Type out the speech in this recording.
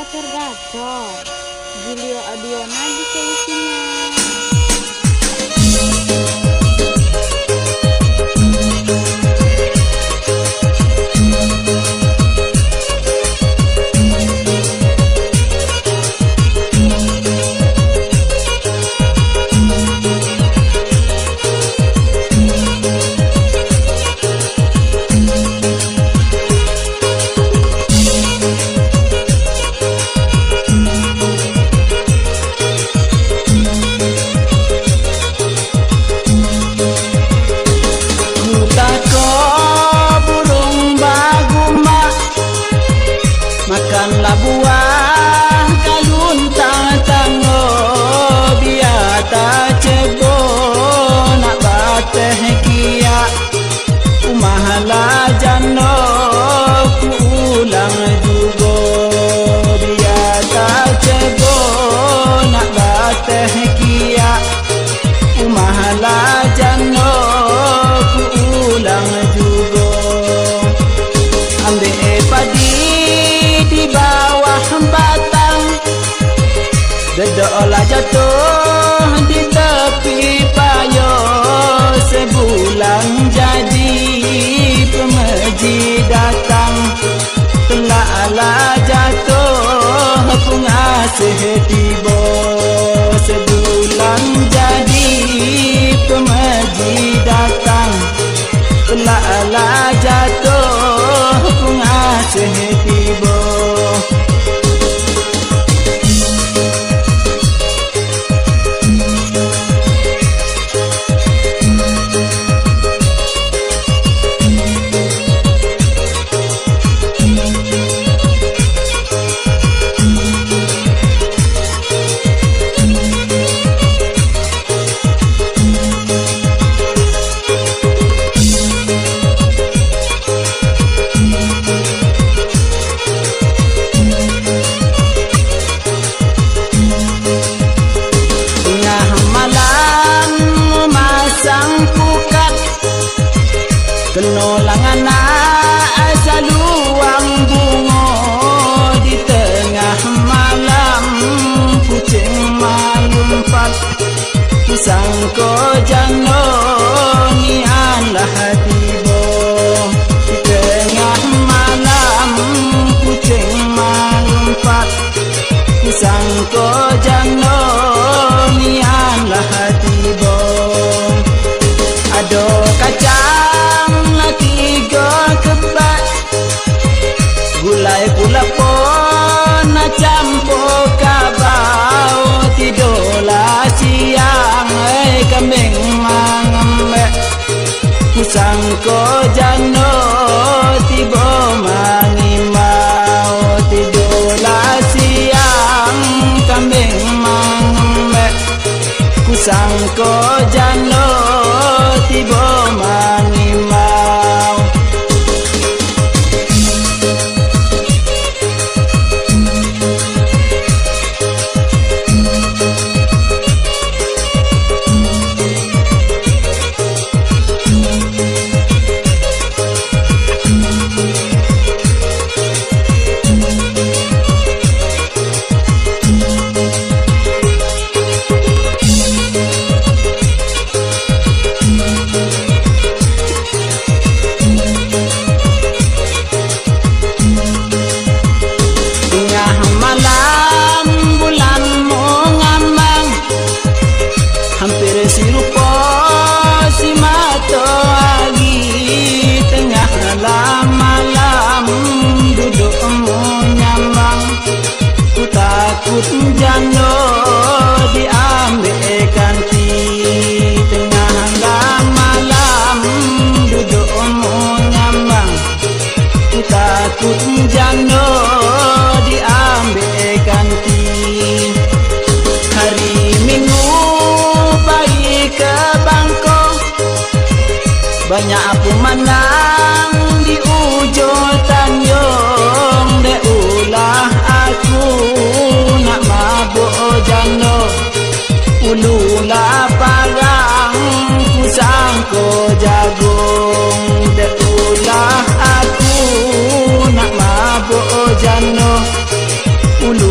gacor-gacor. Gilio Adiona bisa isinya. Makanlah buah kayun tango biata cebo nak bateh kia umahla jano ku ulang jugo biata cebo nak bateh kia umahla jano ku ulang jugo ambe padi di bawah batang dedolah jatuh di tepi payo sebulan jadi pemeji datang telah jatuh pengasih tibo sebulan jadi pemeji datang telah jatuh pengasih tibo. Kenolangan saluang bungo di tengah malam kucing malumpat sangko jano nianlah tibo di tengah malam kucing malumpat sangko jano nianlah tibo ado kacang tiga kebat gulai pula pon campur kabau tidola siang kambing mangambe kusangko jano tibo mangimau tidola siang kambing mangambe kusangko jano tibo mangimau. Hampir sirupo si mato agi tengah malam duduk menyambang ku takut jano diambil ganti tengah malam duduk menyambang ku takut jano diambil ganti hari Minggu ke Bangkok banyak pemanang di ujung tanjung de ulah aku nak mabuk jano ulula parang kusangko jagung de ulah aku nak mabuk jano ulu